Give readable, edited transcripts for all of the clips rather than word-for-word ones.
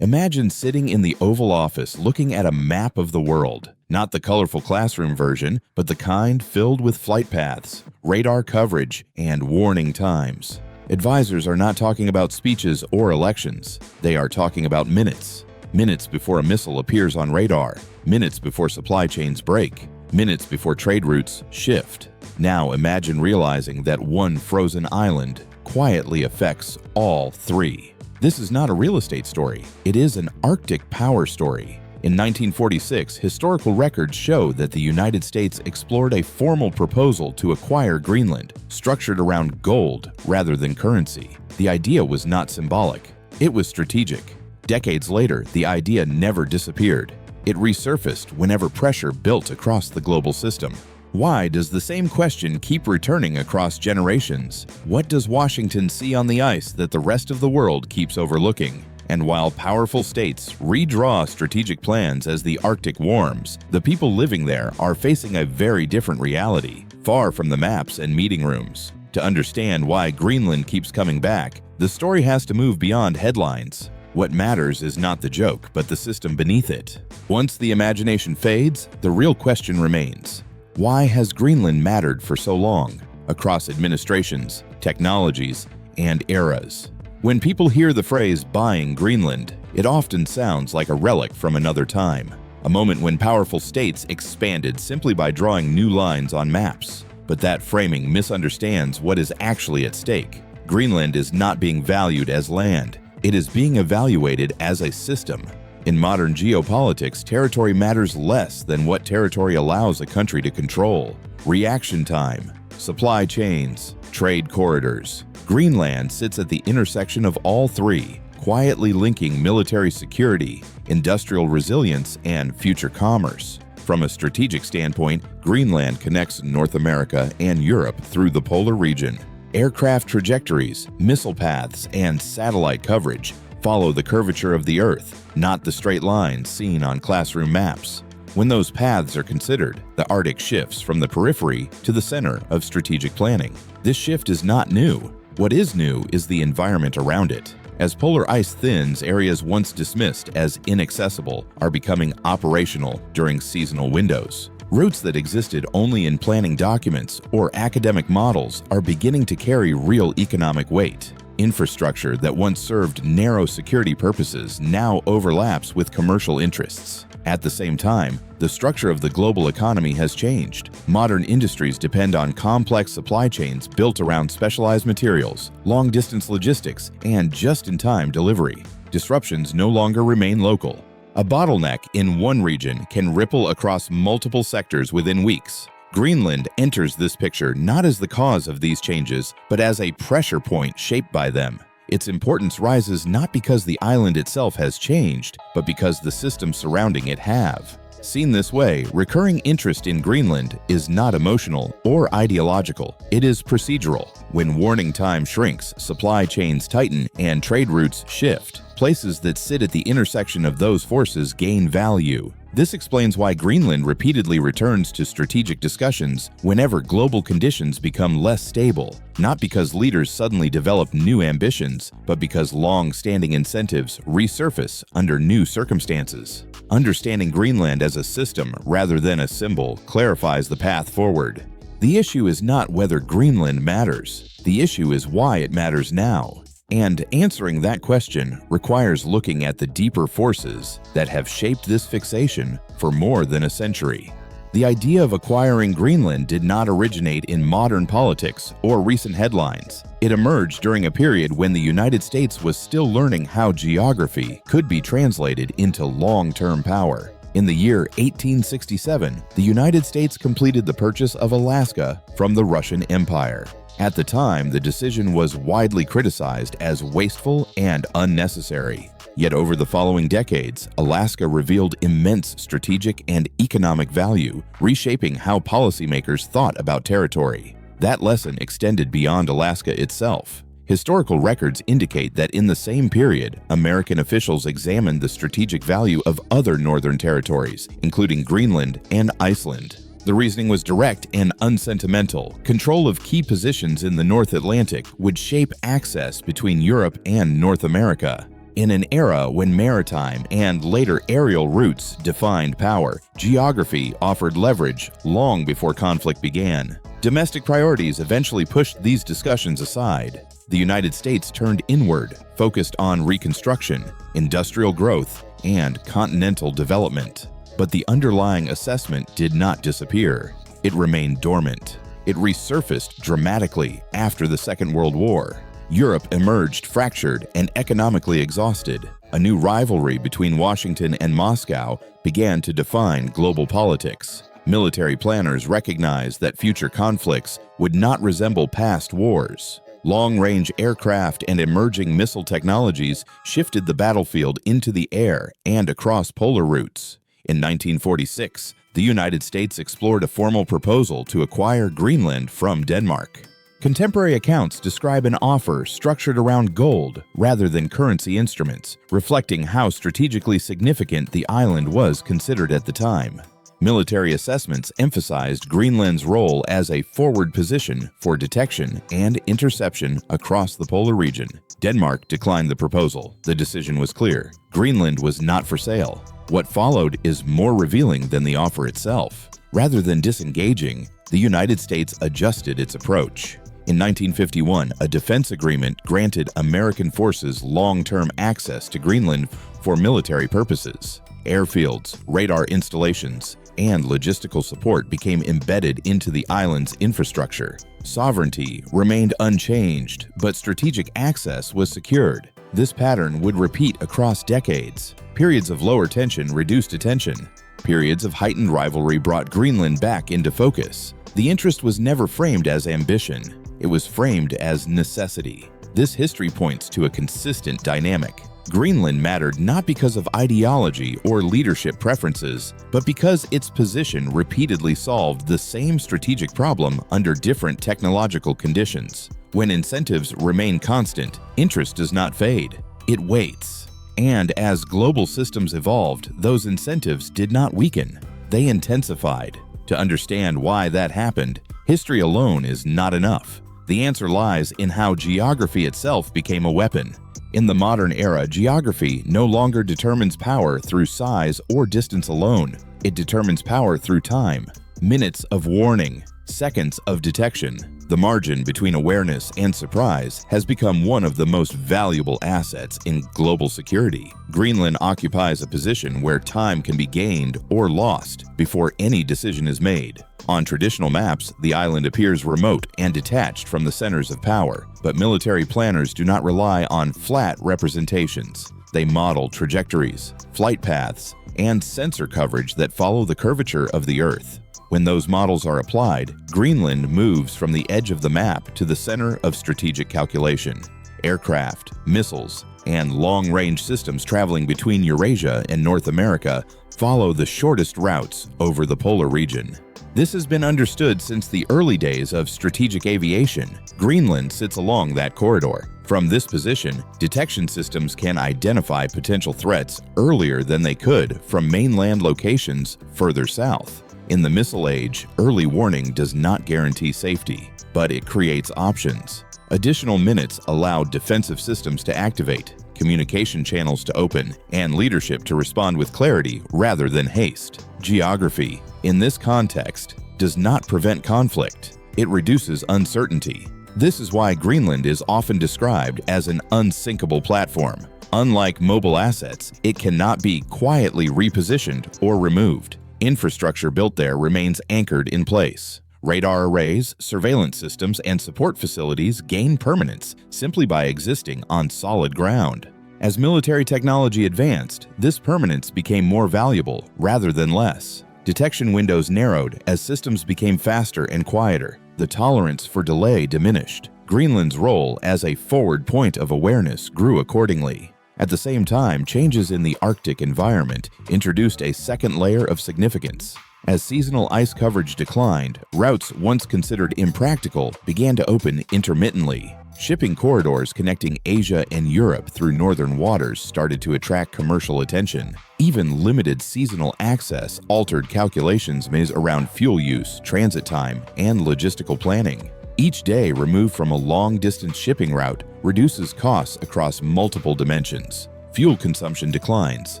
Imagine sitting in the Oval Office looking at a map of the world, not the colorful classroom version, but the kind filled with flight paths, radar coverage, and warning times. Advisors are not talking about speeches or elections. They are talking about minutes. Minutes before a missile appears on radar, minutes before supply chains break, minutes before trade routes shift. Now imagine realizing that one frozen island quietly affects all three. This is not a real estate story. It is an Arctic power story. In 1946, historical records show that the United States explored a formal proposal to acquire Greenland, structured around gold rather than currency. The idea was not symbolic. It was strategic. Decades later, the idea never disappeared. It resurfaced whenever pressure built across the global system. Why does the same question keep returning across generations? What does Washington see on the ice that the rest of the world keeps overlooking? And while powerful states redraw strategic plans as the Arctic warms, the people living there are facing a very different reality, far from the maps and meeting rooms. To understand why Greenland keeps coming back, the story has to move beyond headlines. What matters is not the joke, but the system beneath it. Once the imagination fades, the real question remains. Why has Greenland mattered for so long, across administrations, technologies, and eras? When people hear the phrase buying Greenland, it often sounds like a relic from another time, a moment when powerful states expanded simply by drawing new lines on maps. But that framing misunderstands what is actually at stake. Greenland is not being valued as land. It is being evaluated as a system. In modern geopolitics, territory matters less than what territory allows a country to control. Reaction time, supply chains, trade corridors. Greenland sits at the intersection of all three, quietly linking military security, industrial resilience, and future commerce. From a strategic standpoint, Greenland connects North America and Europe through the polar region. Aircraft trajectories, missile paths, and satellite coverage follow the curvature of the Earth, not the straight lines seen on classroom maps. When those paths are considered, the Arctic shifts from the periphery to the center of strategic planning. This shift is not new. What is new is the environment around it. As polar ice thins, areas once dismissed as inaccessible are becoming operational during seasonal windows. Routes that existed only in planning documents or academic models are beginning to carry real economic weight. Infrastructure that once served narrow security purposes now overlaps with commercial interests. At the same time, the structure of the global economy has changed. Modern industries depend on complex supply chains built around specialized materials, long-distance logistics, and just-in-time delivery. Disruptions no longer remain local. A bottleneck in one region can ripple across multiple sectors within weeks. Greenland enters this picture not as the cause of these changes, but as a pressure point shaped by them. Its importance rises not because the island itself has changed, but because the systems surrounding it have. Seen this way, recurring interest in Greenland is not emotional or ideological. It is procedural. When warning time shrinks, supply chains tighten, and trade routes shift, places that sit at the intersection of those forces gain value. This explains why Greenland repeatedly returns to strategic discussions whenever global conditions become less stable, not because leaders suddenly develop new ambitions, but because long-standing incentives resurface under new circumstances. Understanding Greenland as a system rather than a symbol clarifies the path forward. The issue is not whether Greenland matters. The issue is why it matters now. And answering that question requires looking at the deeper forces that have shaped this fixation for more than a century. The idea of acquiring Greenland did not originate in modern politics or recent headlines. It emerged during a period when the United States was still learning how geography could be translated into long-term power. In the year 1867, the United States completed the purchase of Alaska from the Russian Empire. At the time, the decision was widely criticized as wasteful and unnecessary. Yet over the following decades, Alaska revealed immense strategic and economic value, reshaping how policymakers thought about territory. That lesson extended beyond Alaska itself. Historical records indicate that in the same period, American officials examined the strategic value of other northern territories, including Greenland and Iceland. The reasoning was direct and unsentimental. Control of key positions in the North Atlantic would shape access between Europe and North America. In an era when maritime and later aerial routes defined power, geography offered leverage long before conflict began. Domestic priorities eventually pushed these discussions aside. The United States turned inward, focused on reconstruction, industrial growth, and continental development. But the underlying assessment did not disappear. It remained dormant. It resurfaced dramatically after the Second World War. Europe emerged fractured and economically exhausted. A new rivalry between Washington and Moscow began to define global politics. Military planners recognized that future conflicts would not resemble past wars. Long-range aircraft and emerging missile technologies shifted the battlefield into the air and across polar routes. In 1946, the United States explored a formal proposal to acquire Greenland from Denmark. Contemporary accounts describe an offer structured around gold rather than currency instruments, reflecting how strategically significant the island was considered at the time. Military assessments emphasized Greenland's role as a forward position for detection and interception across the polar region. Denmark declined the proposal. The decision was clear. Greenland was not for sale. What followed is more revealing than the offer itself. Rather than disengaging, the United States adjusted its approach. In 1951, a defense agreement granted American forces long-term access to Greenland for military purposes. Airfields, radar installations, and logistical support became embedded into the island's infrastructure. Sovereignty remained unchanged, but strategic access was secured. This pattern would repeat across decades. Periods of lower tension reduced attention. Periods of heightened rivalry brought Greenland back into focus. The interest was never framed as ambition. It was framed as necessity. This history points to a consistent dynamic. Greenland mattered not because of ideology or leadership preferences, but because its position repeatedly solved the same strategic problem under different technological conditions. When incentives remain constant, interest does not fade. It waits. And as global systems evolved, those incentives did not weaken. They intensified. To understand why that happened, history alone is not enough. The answer lies in how geography itself became a weapon. In the modern era, geography no longer determines power through size or distance alone. It determines power through time. Minutes of warning, seconds of detection. The margin between awareness and surprise has become one of the most valuable assets in global security. Greenland occupies a position where time can be gained or lost before any decision is made. On traditional maps, the island appears remote and detached from the centers of power, but military planners do not rely on flat representations. They model trajectories, flight paths, and sensor coverage that follow the curvature of the Earth. When those models are applied, Greenland moves from the edge of the map to the center of strategic calculation. Aircraft, missiles, and long-range systems traveling between Eurasia and North America follow the shortest routes over the polar region. This has been understood since the early days of strategic aviation. Greenland sits along that corridor. From this position, detection systems can identify potential threats earlier than they could from mainland locations further south. In the missile age, early warning does not guarantee safety, but it creates options. Additional minutes allow defensive systems to activate, communication channels to open, and leadership to respond with clarity rather than haste. Geography, in this context, does not prevent conflict. It reduces uncertainty. This is why Greenland is often described as an unsinkable platform. Unlike mobile assets, it cannot be quietly repositioned or removed. Infrastructure built there remains anchored in place. Radar arrays, surveillance systems, and support facilities gain permanence simply by existing on solid ground. As military technology advanced, this permanence became more valuable rather than less. Detection windows narrowed as systems became faster and quieter. The tolerance for delay diminished. Greenland's role as a forward point of awareness grew accordingly. At the same time, changes in the Arctic environment introduced a second layer of significance. As seasonal ice coverage declined, routes once considered impractical began to open intermittently. Shipping corridors connecting Asia and Europe through northern waters started to attract commercial attention. Even limited seasonal access altered calculations made around fuel use, transit time, and logistical planning. Each day removed from a long-distance shipping route reduces costs across multiple dimensions. fuel consumption declines,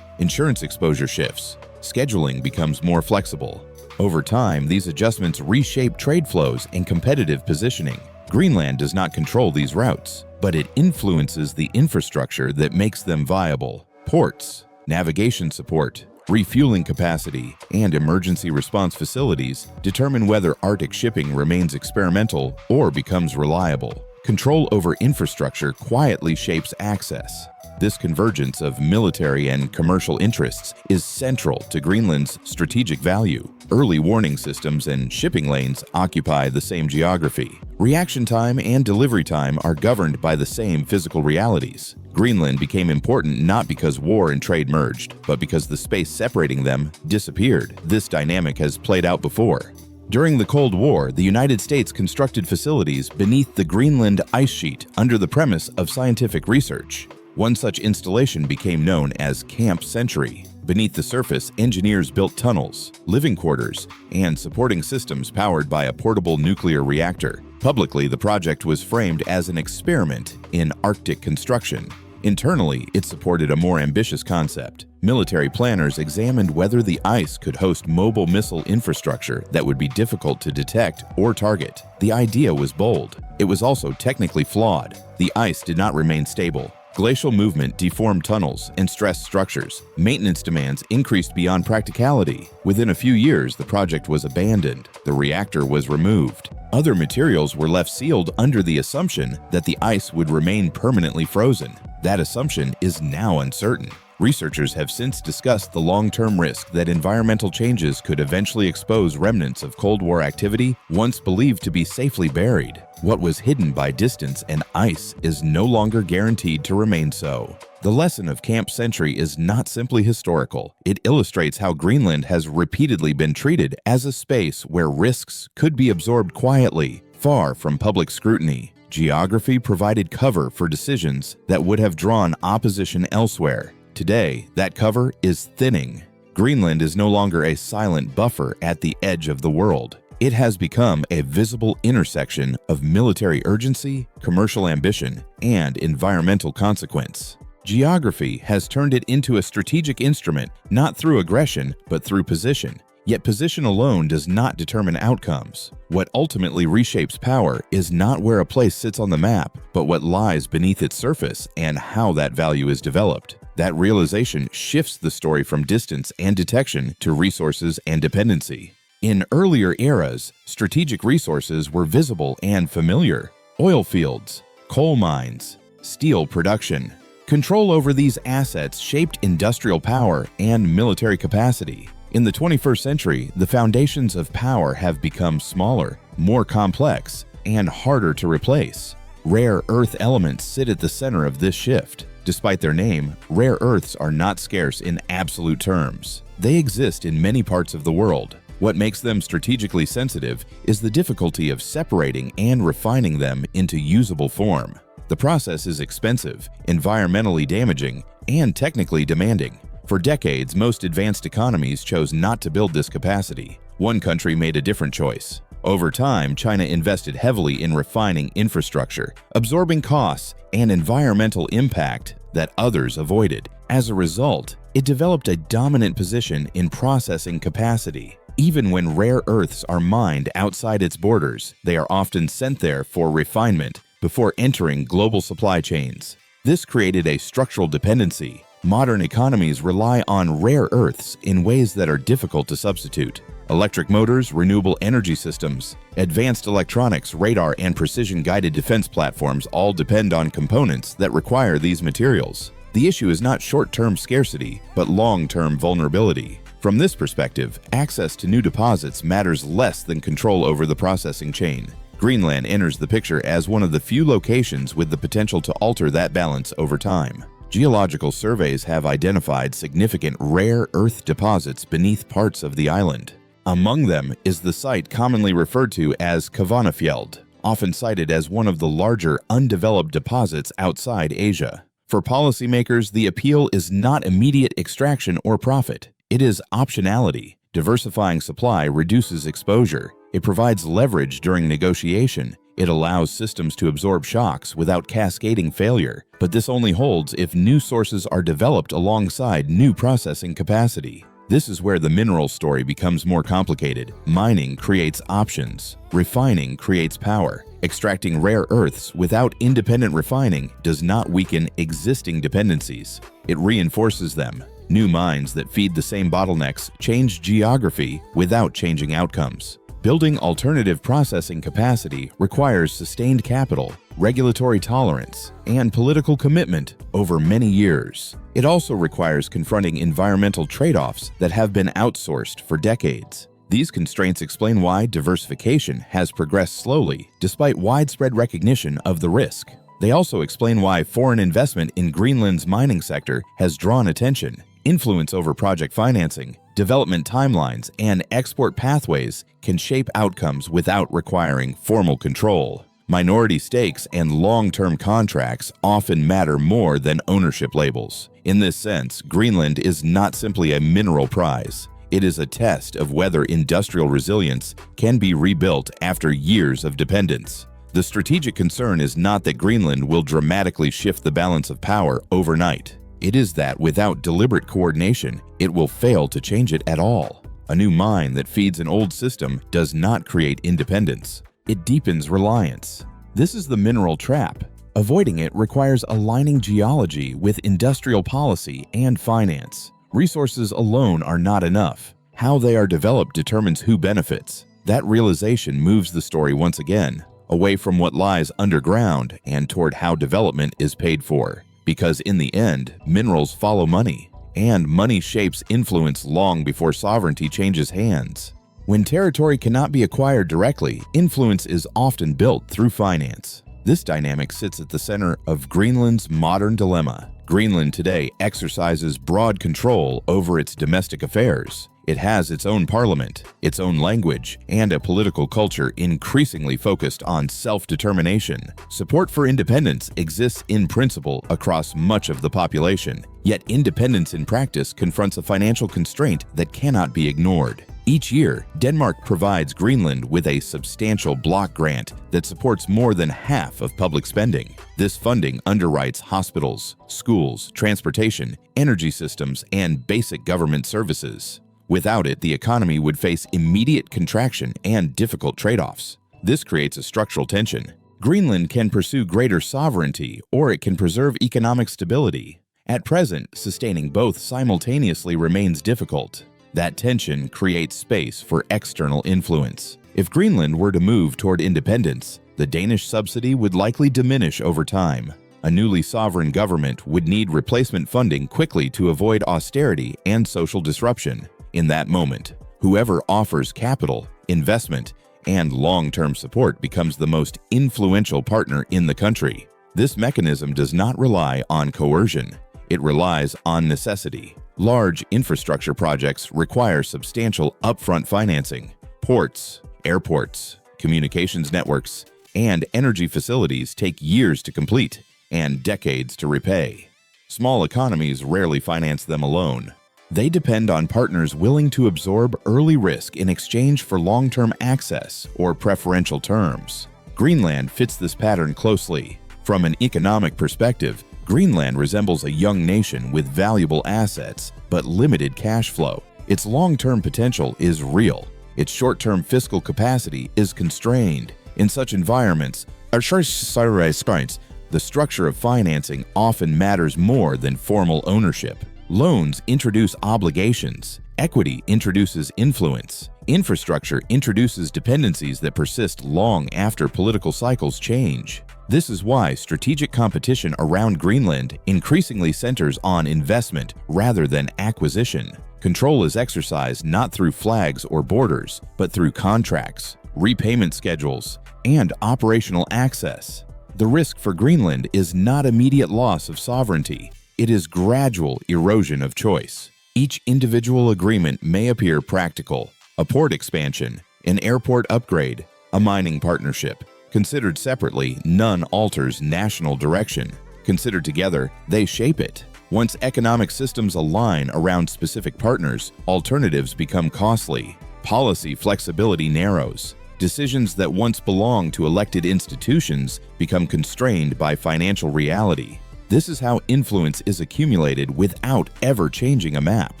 insurance exposure shifts, scheduling becomes more flexible. Over time, these adjustments reshape trade flows and competitive positioning. Greenland does not control these routes, but it influences the infrastructure that makes them viable. Ports, navigation support, refueling capacity, and emergency response facilities determine whether Arctic shipping remains experimental or becomes reliable. Control over infrastructure quietly shapes access. This convergence of military and commercial interests is central to Greenland's strategic value. Early warning systems and shipping lanes occupy the same geography. Reaction time and delivery time are governed by the same physical realities. Greenland became important not because war and trade merged, but because the space separating them disappeared. This dynamic has played out before. During the Cold War, the United States constructed facilities beneath the Greenland ice sheet under the premise of scientific research. One such installation became known as Camp Century. Beneath the surface, engineers built tunnels, living quarters, and supporting systems powered by a portable nuclear reactor. Publicly, the project was framed as an experiment in Arctic construction. Internally, it supported a more ambitious concept. Military planners examined whether the ice could host mobile missile infrastructure that would be difficult to detect or target. The idea was bold. It was also technically flawed. The ice did not remain stable. Glacial movement deformed tunnels and stressed structures. Maintenance demands increased beyond practicality. Within a few years, the project was abandoned. The reactor was removed. Other materials were left sealed under the assumption that the ice would remain permanently frozen. That assumption is now uncertain. Researchers have since discussed the long-term risk that environmental changes could eventually expose remnants of Cold War activity once believed to be safely buried. What was hidden by distance and ice is no longer guaranteed to remain so. The lesson of Camp Century is not simply historical. It illustrates how Greenland has repeatedly been treated as a space where risks could be absorbed quietly, far from public scrutiny. Geography provided cover for decisions that would have drawn opposition elsewhere. Today, that cover is thinning. Greenland is no longer a silent buffer at the edge of the world. It has become a visible intersection of military urgency, commercial ambition, and environmental consequence. Geography has turned it into a strategic instrument, not through aggression, but through position. Yet position alone does not determine outcomes. What ultimately reshapes power is not where a place sits on the map, but what lies beneath its surface and how that value is developed. That realization shifts the story from distance and detection to resources and dependency. In earlier eras, strategic resources were visible and familiar. Oil fields, coal mines, steel production. Control over these assets shaped industrial power and military capacity. In the 21st century, the foundations of power have become smaller, more complex, and harder to replace. Rare earth elements sit at the center of this shift. Despite their name, rare earths are not scarce in absolute terms. They exist in many parts of the world. What makes them strategically sensitive is the difficulty of separating and refining them into usable form. The process is expensive, environmentally damaging, and technically demanding. For decades, most advanced economies chose not to build this capacity. One country made a different choice. Over time, China invested heavily in refining infrastructure, absorbing costs and environmental impact that others avoided. As a result, it developed a dominant position in processing capacity. Even when rare earths are mined outside its borders, they are often sent there for refinement before entering global supply chains. This created a structural dependency. Modern economies rely on rare earths in ways that are difficult to substitute. Electric motors, renewable energy systems, advanced electronics, radar, and precision-guided defense platforms all depend on components that require these materials. The issue is not short-term scarcity, but long-term vulnerability. From this perspective, access to new deposits matters less than control over the processing chain. Greenland enters the picture as one of the few locations with the potential to alter that balance over time. Geological surveys have identified significant rare earth deposits beneath parts of the island. Among them is the site commonly referred to as Kvanefjeld, often cited as one of the larger undeveloped deposits outside Asia. For policymakers, the appeal is not immediate extraction or profit. It is optionality. Diversifying supply reduces exposure. It provides leverage during negotiation, It allows systems to absorb shocks without cascading failure, but this only holds if new sources are developed alongside new processing capacity. This is where the mineral story becomes more complicated. Mining creates options. Refining creates power. Extracting rare earths without independent refining does not weaken existing dependencies. It reinforces them. New mines that feed the same bottlenecks change geography without changing outcomes. Building alternative processing capacity requires sustained capital, regulatory tolerance, and political commitment over many years. It also requires confronting environmental trade-offs that have been outsourced for decades. These constraints explain why diversification has progressed slowly despite widespread recognition of the risk. They also explain why foreign investment in Greenland's mining sector has drawn attention. Influence over project financing, development timelines, and export pathways can shape outcomes without requiring formal control. Minority stakes and long-term contracts often matter more than ownership labels. In this sense, Greenland is not simply a mineral prize. It is a test of whether industrial resilience can be rebuilt after years of dependence. The strategic concern is not that Greenland will dramatically shift the balance of power overnight. It is that without deliberate coordination, it will fail to change it at all. A new mine that feeds an old system does not create independence. It deepens reliance. This is the mineral trap. Avoiding it requires aligning geology with industrial policy and finance. Resources alone are not enough. How they are developed determines who benefits. That realization moves the story once again, away from what lies underground and toward how development is paid for. Because in the end, minerals follow money, and money shapes influence long before sovereignty changes hands. When territory cannot be acquired directly, influence is often built through finance. This dynamic sits at the center of Greenland's modern dilemma. Greenland today exercises broad control over its domestic affairs. It has its own parliament, its own language, and a political culture increasingly focused on self-determination. Support for independence exists in principle across much of the population, yet independence in practice confronts a financial constraint that cannot be ignored. Each year, Denmark provides Greenland with a substantial block grant that supports more than half of public spending. This funding underwrites hospitals, schools, transportation, energy systems, and basic government services. Without it, the economy would face immediate contraction and difficult trade-offs. This creates a structural tension. Greenland can pursue greater sovereignty, or it can preserve economic stability. At present, sustaining both simultaneously remains difficult. That tension creates space for external influence. If Greenland were to move toward independence, the Danish subsidy would likely diminish over time. A newly sovereign government would need replacement funding quickly to avoid austerity and social disruption. In that moment, whoever offers capital, investment, and long-term support becomes the most influential partner in the country. This mechanism does not rely on coercion. It relies on necessity. Large infrastructure projects require substantial upfront financing. Ports, airports, communications networks, and energy facilities take years to complete and decades to repay. Small economies rarely finance them alone. They depend on partners willing to absorb early risk in exchange for long-term access or preferential terms. Greenland fits this pattern closely. From an economic perspective, Greenland resembles a young nation with valuable assets but limited cash flow. Its long-term potential is real. Its short-term fiscal capacity is constrained. In such environments, the structure of financing often matters more than formal ownership. Loans introduce obligations. Equity introduces influence. Infrastructure introduces dependencies that persist long after political cycles change. This is why strategic competition around Greenland increasingly centers on investment rather than acquisition. Control is exercised not through flags or borders, but through contracts, repayment schedules, and operational access. The risk for Greenland is not immediate loss of sovereignty. It is gradual erosion of choice. Each individual agreement may appear practical. A port expansion, an airport upgrade, a mining partnership. Considered separately, none alters national direction. Considered together, they shape it. Once economic systems align around specific partners, alternatives become costly. Policy flexibility narrows. Decisions that once belonged to elected institutions become constrained by financial reality. This is how influence is accumulated without ever changing a map.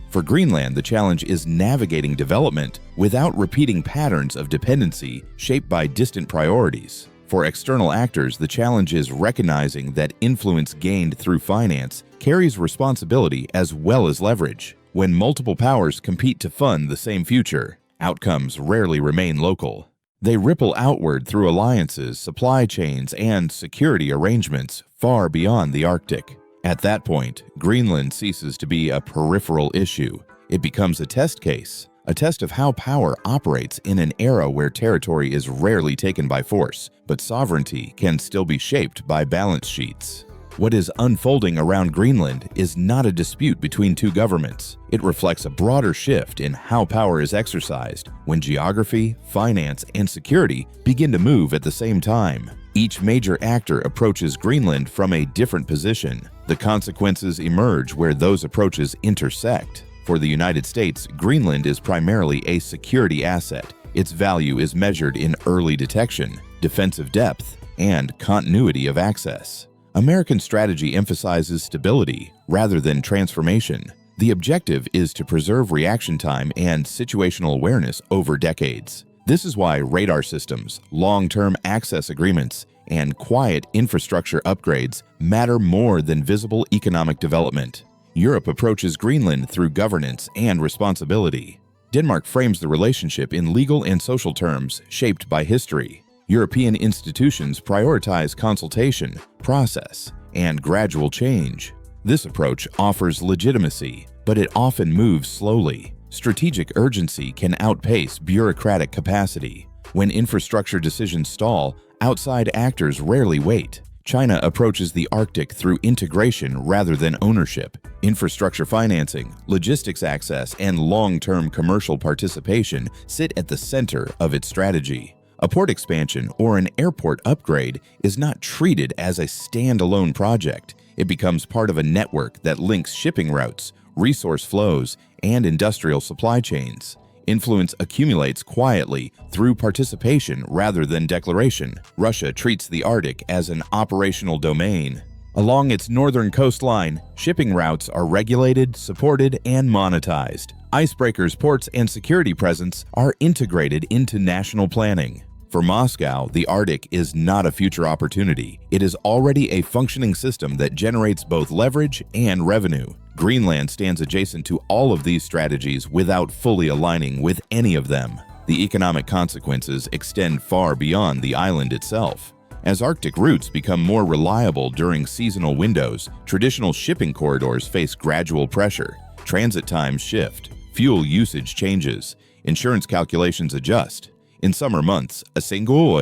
For Greenland, the challenge is navigating development without repeating patterns of dependency shaped by distant priorities. For external actors, the challenge is recognizing that influence gained through finance carries responsibility as well as leverage. When multiple powers compete to fund the same future, outcomes rarely remain local. They ripple outward through alliances, supply chains, and security arrangements far beyond the Arctic. At that point, Greenland ceases to be a peripheral issue. It becomes a test case, a test of how power operates in an era where territory is rarely taken by force, but sovereignty can still be shaped by balance sheets. What is unfolding around Greenland is not a dispute between two governments. It reflects a broader shift in how power is exercised when geography, finance, and security begin to move at the same time. Each major actor approaches Greenland from a different position. The consequences emerge where those approaches intersect. For the United States, Greenland is primarily a security asset. Its value is measured in early detection, defensive depth, and continuity of access. American strategy emphasizes stability rather than transformation. The objective is to preserve reaction time and situational awareness over decades. This is why radar systems, long-term access agreements, and quiet infrastructure upgrades matter more than visible economic development. Europe approaches Greenland through governance and responsibility. Denmark frames the relationship in legal and social terms shaped by history. European institutions prioritize consultation, process, and gradual change. This approach offers legitimacy, but it often moves slowly. Strategic urgency can outpace bureaucratic capacity. When infrastructure decisions stall, outside actors rarely wait. China approaches the Arctic through integration rather than ownership. Infrastructure financing, logistics access, and long-term commercial participation sit at the center of its strategy. A port expansion or an airport upgrade is not treated as a standalone project. It becomes part of a network that links shipping routes, resource flows, and industrial supply chains. Influence accumulates quietly through participation rather than declaration. Russia treats the Arctic as an operational domain. Along its northern coastline, shipping routes are regulated, supported, and monetized. Icebreakers, ports, and security presence are integrated into national planning. For Moscow, the Arctic is not a future opportunity. It is already a functioning system that generates both leverage and revenue. Greenland stands adjacent to all of these strategies without fully aligning with any of them. The economic consequences extend far beyond the island itself. As Arctic routes become more reliable during seasonal windows, traditional shipping corridors face gradual pressure. Transit times shift, fuel usage changes, insurance calculations adjust. In summer months, a single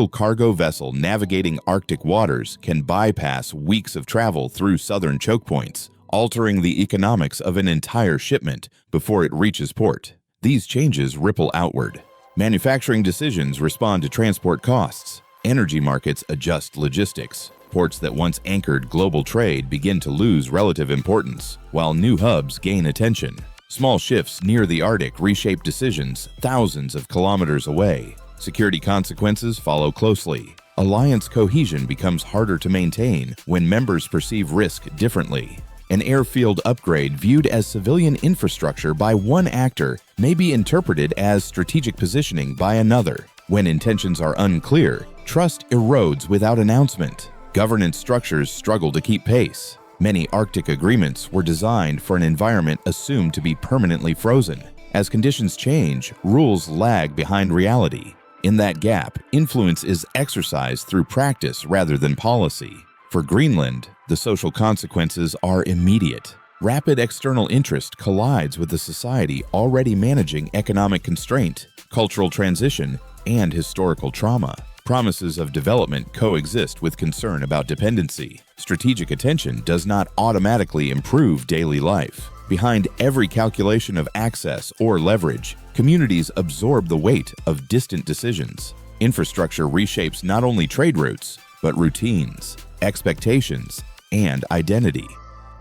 cargo vessel navigating Arctic waters can bypass weeks of travel through southern choke points, altering the economics of an entire shipment before it reaches port. These changes ripple outward. Manufacturing decisions respond to transport costs. Energy markets adjust logistics. Ports that once anchored global trade begin to lose relative importance, while new hubs gain attention. Small shifts near the Arctic reshape decisions thousands of kilometers away. Security consequences follow closely. Alliance cohesion becomes harder to maintain when members perceive risk differently. An airfield upgrade viewed as civilian infrastructure by one actor may be interpreted as strategic positioning by another. When intentions are unclear, trust erodes without announcement. Governance structures struggle to keep pace. Many Arctic agreements were designed for an environment assumed to be permanently frozen. As conditions change, rules lag behind reality. In that gap, influence is exercised through practice rather than policy. For Greenland, the social consequences are immediate. Rapid external interest collides with a society already managing economic constraint, cultural transition, and historical trauma. Promises of development coexist with concern about dependency. Strategic attention does not automatically improve daily life. Behind every calculation of access or leverage, communities absorb the weight of distant decisions. Infrastructure reshapes not only trade routes, but routines, expectations, and identity.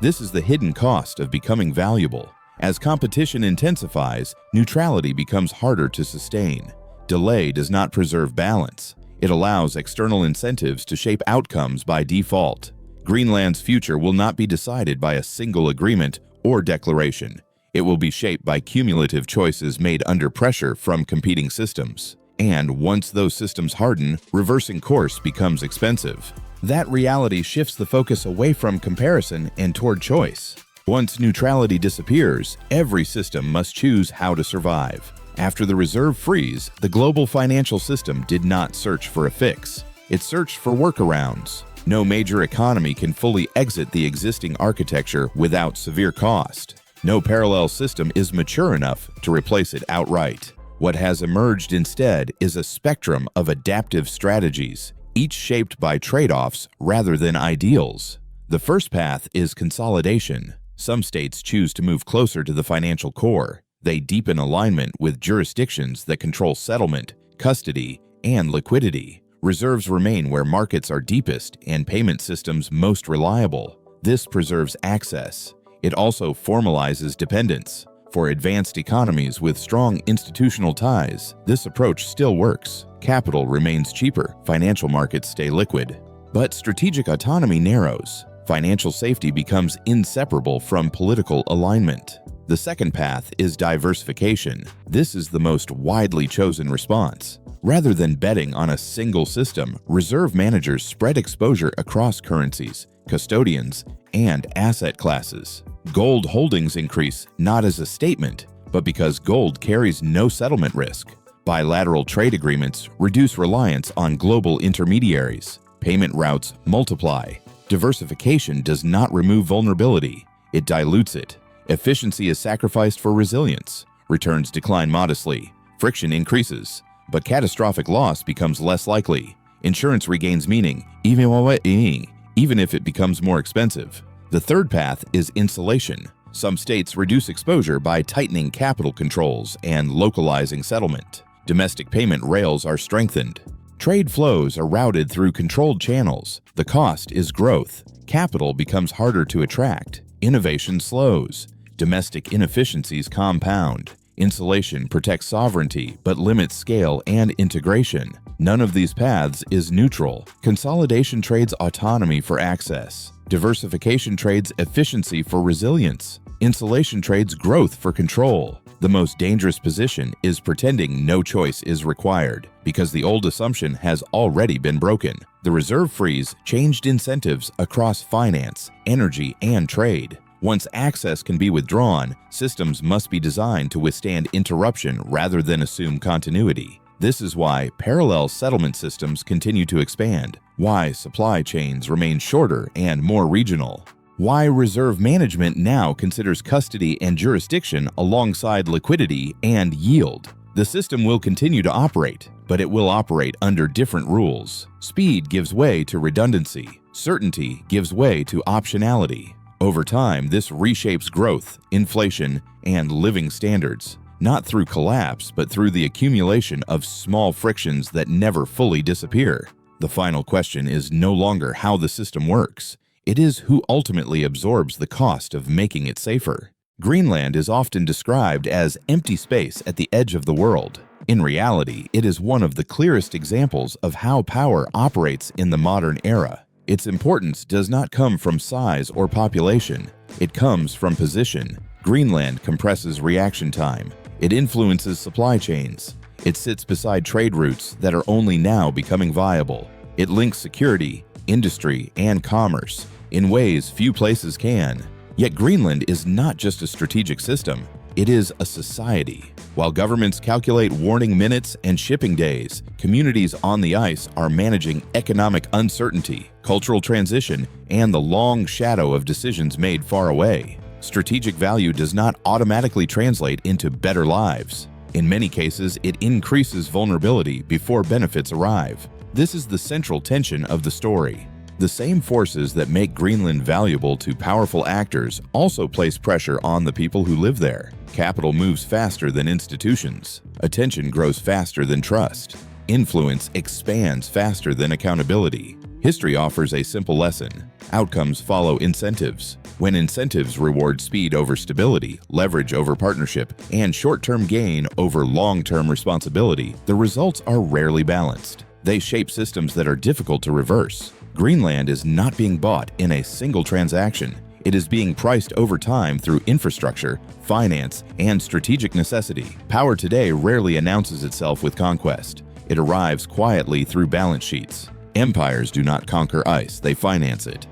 This is the hidden cost of becoming valuable. As competition intensifies, neutrality becomes harder to sustain. Delay does not preserve balance. It allows external incentives to shape outcomes by default. Greenland's future will not be decided by a single agreement or declaration. It will be shaped by cumulative choices made under pressure from competing systems. And once those systems harden, reversing course becomes expensive. That reality shifts the focus away from comparison and toward choice. Once neutrality disappears, every system must choose how to survive. After the reserve freeze, the global financial system did not search for a fix. It searched for workarounds. No major economy can fully exit the existing architecture without severe cost. No parallel system is mature enough to replace it outright. What has emerged instead is a spectrum of adaptive strategies, each shaped by trade-offs rather than ideals. The first path is consolidation. Some states choose to move closer to the financial core. They deepen alignment with jurisdictions that control settlement, custody, and liquidity. Reserves remain where markets are deepest and payment systems most reliable. This preserves access. It also formalizes dependence. For advanced economies with strong institutional ties, this approach still works. Capital remains cheaper, financial markets stay liquid. But strategic autonomy narrows. Financial safety becomes inseparable from political alignment. The second path is diversification. This is the most widely chosen response. Rather than betting on a single system, reserve managers spread exposure across currencies, custodians, and asset classes. Gold holdings increase not as a statement, but because gold carries no settlement risk. Bilateral trade agreements reduce reliance on global intermediaries. Payment routes multiply. Diversification does not remove vulnerability, it dilutes it. Efficiency is sacrificed for resilience. Returns decline modestly. Friction increases, but catastrophic loss becomes less likely. Insurance regains meaning, even if it becomes more expensive. The third path is insulation. Some states reduce exposure by tightening capital controls and localizing settlement. Domestic payment rails are strengthened. Trade flows are routed through controlled channels. The cost is growth. Capital becomes harder to attract. Innovation slows. Domestic inefficiencies compound. Insulation protects sovereignty but limits scale and integration. None of these paths is neutral. Consolidation trades autonomy for access. Diversification trades efficiency for resilience. Insulation trades growth for control. The most dangerous position is pretending no choice is required, because the old assumption has already been broken. The reserve freeze changed incentives across finance, energy, and trade. Once access can be withdrawn, systems must be designed to withstand interruption rather than assume continuity. This is why parallel settlement systems continue to expand, why supply chains remain shorter and more regional, why reserve management now considers custody and jurisdiction alongside liquidity and yield. The system will continue to operate, but it will operate under different rules. Speed gives way to redundancy. Certainty gives way to optionality. Over time, this reshapes growth, inflation, and living standards, not through collapse, but through the accumulation of small frictions that never fully disappear. The final question is no longer how the system works. It is who ultimately absorbs the cost of making it safer. Greenland is often described as empty space at the edge of the world. In reality, it is one of the clearest examples of how power operates in the modern era. Its importance does not come from size or population. It comes from position. Greenland compresses reaction time. It influences supply chains. It sits beside trade routes that are only now becoming viable. It links security, industry, and commerce in ways few places can. Yet Greenland is not just a strategic system, it is a society. While governments calculate warning minutes and shipping days, communities on the ice are managing economic uncertainty, cultural transition, and the long shadow of decisions made far away. Strategic value does not automatically translate into better lives. In many cases, it increases vulnerability before benefits arrive. This is the central tension of the story. The same forces that make Greenland valuable to powerful actors also place pressure on the people who live there. Capital moves faster than institutions. Attention grows faster than trust. Influence expands faster than accountability. History offers a simple lesson. Outcomes follow incentives. When incentives reward speed over stability, leverage over partnership, and short-term gain over long-term responsibility, the results are rarely balanced. They shape systems that are difficult to reverse. Greenland is not being bought in a single transaction. It is being priced over time through infrastructure, finance, and strategic necessity. Power today rarely announces itself with conquest. It arrives quietly through balance sheets. Empires do not conquer ice, they finance it.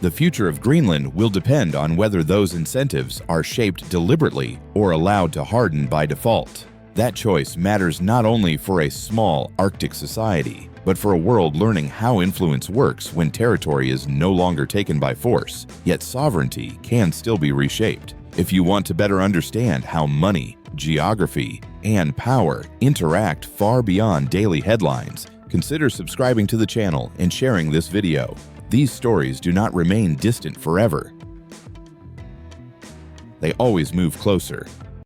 The future of Greenland will depend on whether those incentives are shaped deliberately or allowed to harden by default. That choice matters not only for a small Arctic society, but for a world learning how influence works when territory is no longer taken by force, yet sovereignty can still be reshaped. If you want to better understand how money, geography, and power interact far beyond daily headlines, consider subscribing to the channel and sharing this video. These stories do not remain distant forever. They always move closer.